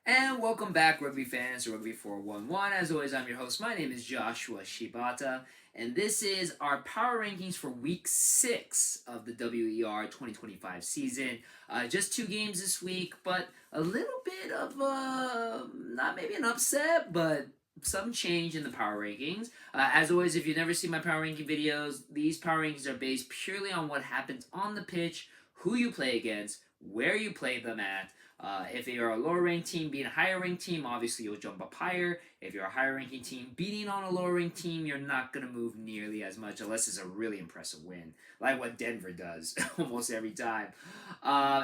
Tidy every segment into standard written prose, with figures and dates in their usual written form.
And welcome back, rugby fans, to Rugby411. As always, I'm your host. My name is Joshua Shibata, and this is our power rankings for Week 6 of the WER 2025 season. Just two games this week, but a little bit of, not maybe an upset, but some change in the power rankings. As always, if you've never seen my power ranking videos, these power rankings are based purely on what happens on the pitch, who you play against, where you play them at. If you're a lower ranked team beating a higher ranked team, obviously you'll jump up higher. If you're a higher ranking team beating on a lower ranked team, you're not going to move nearly as much unless it's a really impressive win, like what Denver does almost every time.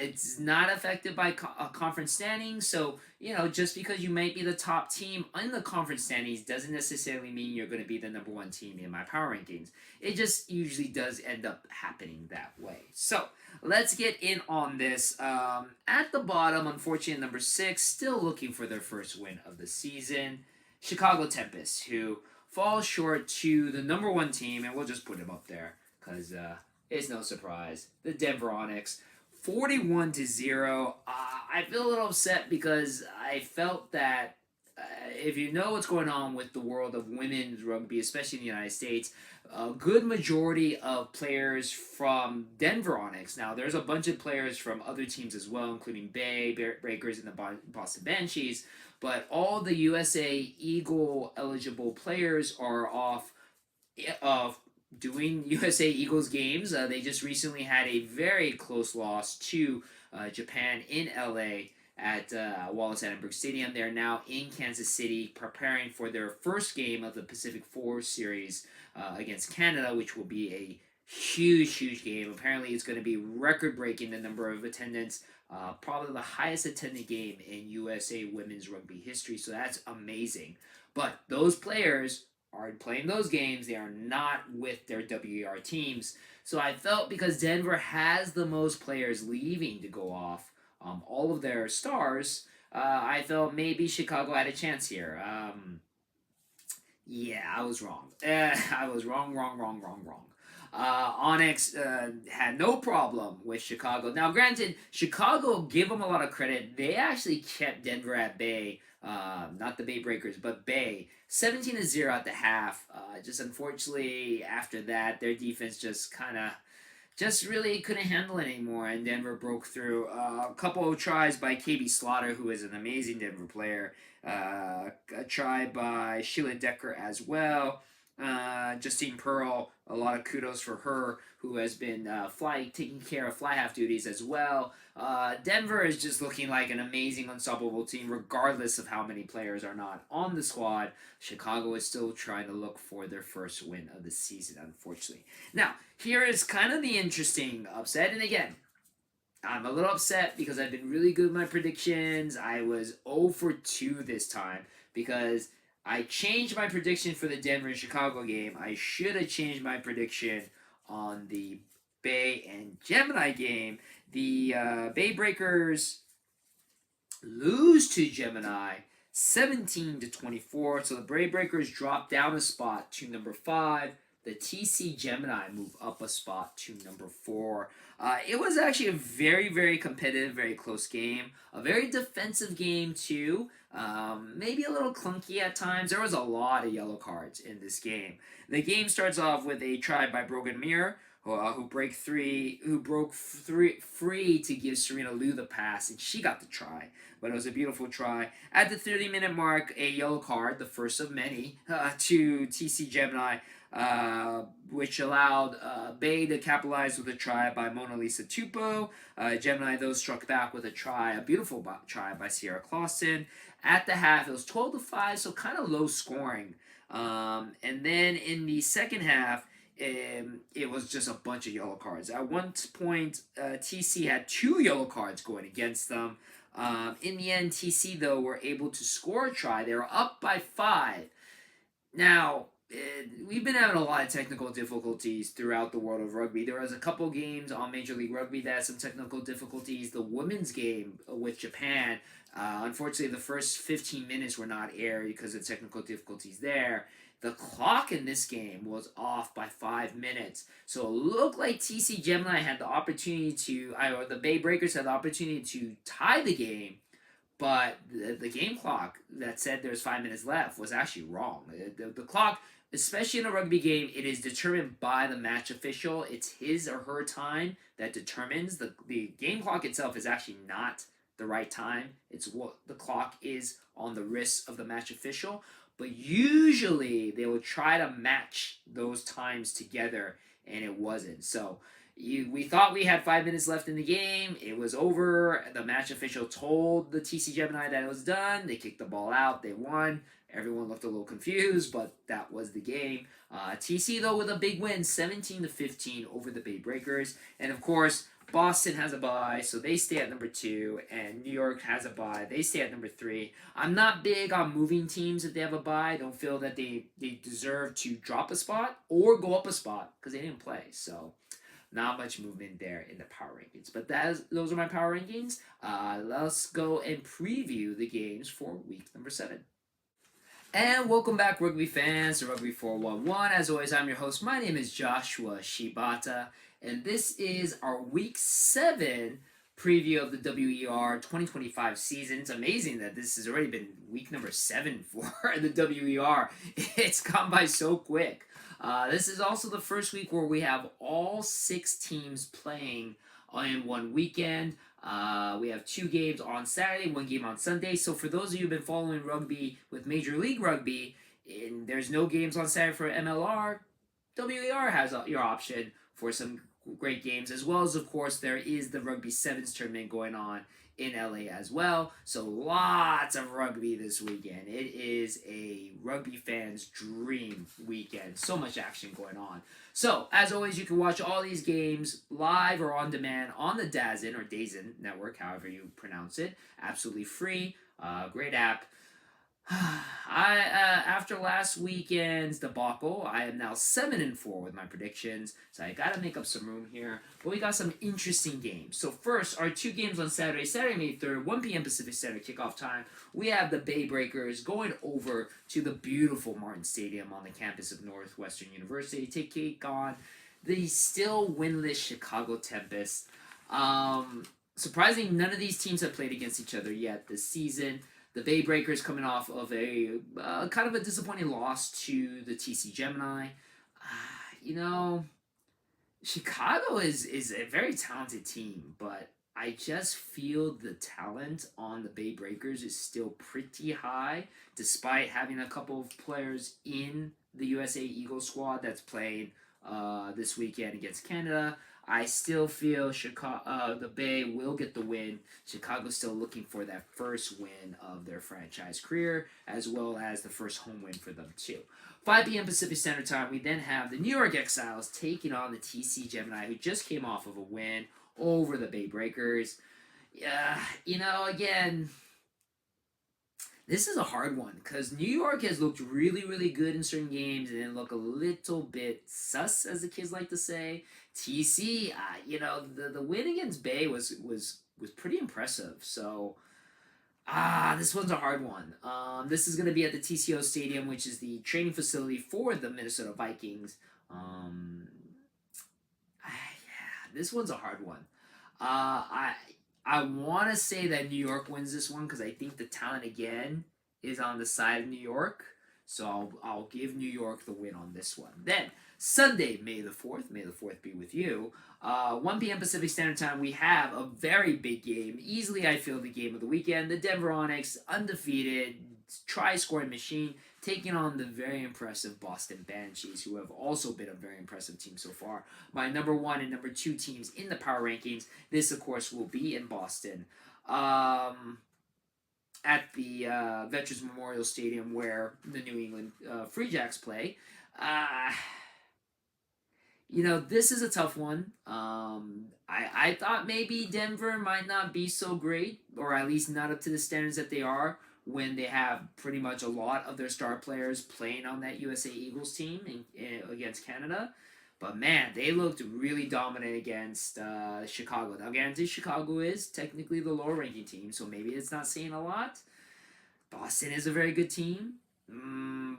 It's not affected by conference standings, so just because you might be the top team in the conference standings doesn't necessarily mean you're going to be the number one team in my power rankings. It just usually does end up happening that way. So let's get in on this. At the bottom, unfortunately, number 6, still looking for their first win of the season. Chicago Tempest, who falls short to the number one team, and we'll just put him up there because it's no surprise. The Denver Onyx, 41-0. I feel a little upset because I felt that if you know what's going on with the world of women's rugby, especially in the United States, a good majority of players from Denver Onyx. Now, there's a bunch of players from other teams as well, including Bay Breakers and the Boston Banshees. But all the USA Eagle eligible players are off of doing USA Eagles games. They just recently had a very close loss to Japan in LA at Wallace Annenberg Stadium. They're now in Kansas City preparing for their first game of the Pacific 4 series against Canada, which will be a huge game. Apparently, it's going to be record-breaking the number of attendance. Probably the highest attended game in USA women's rugby history, so that's amazing. But those players are playing those games. They are not with their WER teams. So I felt because Denver has the most players leaving to go off, all of their stars, I felt maybe Chicago had a chance here. Yeah, I was wrong. I was wrong. Onyx had no problem with Chicago. Now, granted, Chicago, give them a lot of credit. They actually kept Denver at bay. Not the Bay Breakers, but Bay. 17-0 at the half. Just unfortunately, after that, their defense just really couldn't handle it anymore, and Denver broke through. A couple of tries by KB Slaughter, who is an amazing Denver player. A try by Sheila Decker as well. Justine Pearl, a lot of kudos for her, who has been taking care of fly half duties as well. Denver is just looking like an amazing, unstoppable team, regardless of how many players are not on the squad. Chicago is still trying to look for their first win of the season, unfortunately. Now, here is kind of the interesting upset, and again, I'm a little upset because I've been really good with my predictions. I was 0 for 2 this time because I changed my prediction for the Denver and Chicago game. I should have changed my prediction on the Bay and Gemini game. The Bay Breakers lose to Gemini 17-24. So the Bay Breakers drop down a spot to number 5. The TC Gemini move up a spot to number 4. It was actually a very competitive, very close game. A very defensive game, too. Maybe a little clunky at times. There was a lot of yellow cards in this game. The game starts off with a try by Brogan Mir, who broke free to give Serena Liu the pass, and she got the try. But it was a beautiful try. At the 30-minute mark, a yellow card, the first of many, to TC Gemini, which allowed Bay to capitalize with a try by Mona Lisa Tupou. Gemini, though, struck back with a beautiful try by Sierra Clausen. At the half, it was 12-5, so kind of low scoring. And then in the second half, it was just a bunch of yellow cards. At one point, TC had 2 yellow cards going against them. In the end, TC, though, were able to score a try. They were up by 5. Now, we've been having a lot of technical difficulties throughout the world of rugby. There was a couple games on Major League Rugby that had some technical difficulties. The women's game with Japan, unfortunately, the first 15 minutes were not aired because of technical difficulties there. The clock in this game was off by 5 minutes. So it looked like TC Gemini had the opportunity or the Bay Breakers had the opportunity to tie the game, but the game clock that said there's 5 minutes left was actually wrong. The clock, especially in a rugby game, it is determined by the match official. It's his or her time that determines the game clock itself is actually not the right time. It's what the clock is on the wrist of the match official. But usually they will try to match those times together, and it wasn't. So we thought we had 5 minutes left in the game. It was over. The match official told the TC Gemini that it was done. They kicked the ball out. They won. Everyone looked a little confused, but that was the game. TC though with a big win, 17-15 over the Bay Breakers, and of course Boston has a bye, so they stay at number 2, and New York has a bye. They stay at number 3. I'm not big on moving teams if they have a bye. I don't feel that they deserve to drop a spot or go up a spot because they didn't play. So not much movement there in the power rankings. But those are my power rankings. Let's go and preview the games for week number 7. And welcome back, rugby fans, to Rugby411. As always, I'm your host. My name is Joshua Shibata, and this is our Week 7 preview of the WER 2025 season. It's amazing that this has already been week number 7 for the WER. It's gone by so quick. This is also the first week where we have all 6 teams playing in one weekend. We have 2 games on Saturday, 1 game on Sunday. So for those of you who've been following rugby with Major League Rugby, and there's no games on Saturday for MLR, WER has your option for some great games, as well as, of course, there is the Rugby Sevens tournament going on in LA as well. So lots of rugby this weekend. It is a rugby fan's dream weekend. So much action going on. So, as always, you can watch all these games live or on demand on the DAZN or DAZN network, however you pronounce it. Absolutely free. Great app. After last weekend's debacle, I am now 7-4 with my predictions, so I gotta make up some room here. But we got some interesting games. So first, our 2 games on Saturday, May 3rd, 1 p.m. Pacific Standard kickoff time. We have the Bay Breakers going over to the beautiful Martin Stadium on the campus of Northwestern University to take on the still winless Chicago Tempest. Surprisingly, none of these teams have played against each other yet this season. The Bay Breakers coming off of a kind of a disappointing loss to the TC Gemini. Chicago is a very talented team, but I just feel the talent on the Bay Breakers is still pretty high, despite having a couple of players in the USA Eagles squad that's playing this weekend against Canada. I still feel the Bay will get the win. Chicago's still looking for that first win of their franchise career, as well as the first home win for them too. 5 p.m. Pacific Standard Time, we then have the New York Exiles taking on the TC Gemini, who just came off of a win over the Bay Breakers. Again, this is a hard one because New York has looked really, really good in certain games and then look a little bit sus, as the kids like to say. TC, the win against Bay was pretty impressive. So, this one's a hard one. This is going to be at the TCO Stadium, which is the training facility for the Minnesota Vikings. This one's a hard one. I want to say that New York wins this one because I think the talent again is on the side of New York. So I'll give New York the win on this one. Then Sunday, May the 4th. May the 4th be with you. 1 p.m. Pacific Standard Time, we have a very big game. Easily, I feel, the game of the weekend. The Denver Onyx, undefeated, try-scoring machine, taking on the very impressive Boston Banshees, who have also been a very impressive team so far. My number 1 and number 2 teams in the power rankings. This, of course, will be in Boston. At the Veterans Memorial Stadium where the New England Free Jacks play. This is a tough one. I thought maybe Denver might not be so great, or at least not up to the standards that they are when they have pretty much a lot of their star players playing on that USA Eagles team against Canada. But man, they looked really dominant against Chicago. Now, granted, Chicago is technically the lower ranking team, so maybe it's not saying a lot. Boston is a very good team.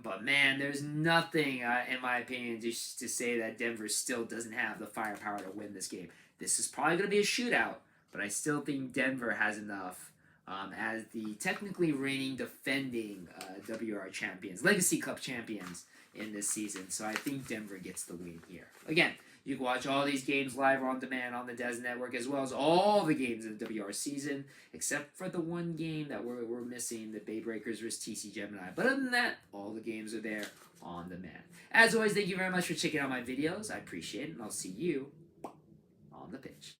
But man, there's nothing, in my opinion, to say that Denver still doesn't have the firepower to win this game. This is probably going to be a shootout, but I still think Denver has enough as the technically reigning defending WR champions, Legacy Cup champions in this season. So I think Denver gets the win here. Again, you can watch all these games live or on demand on the Des Network, as well as all the games in the WR season, except for the one game that we're missing, the Bay Breakers vs. TC Gemini. But other than that, all the games are there on demand. As always, thank you very much for checking out my videos. I appreciate it, and I'll see you on the pitch.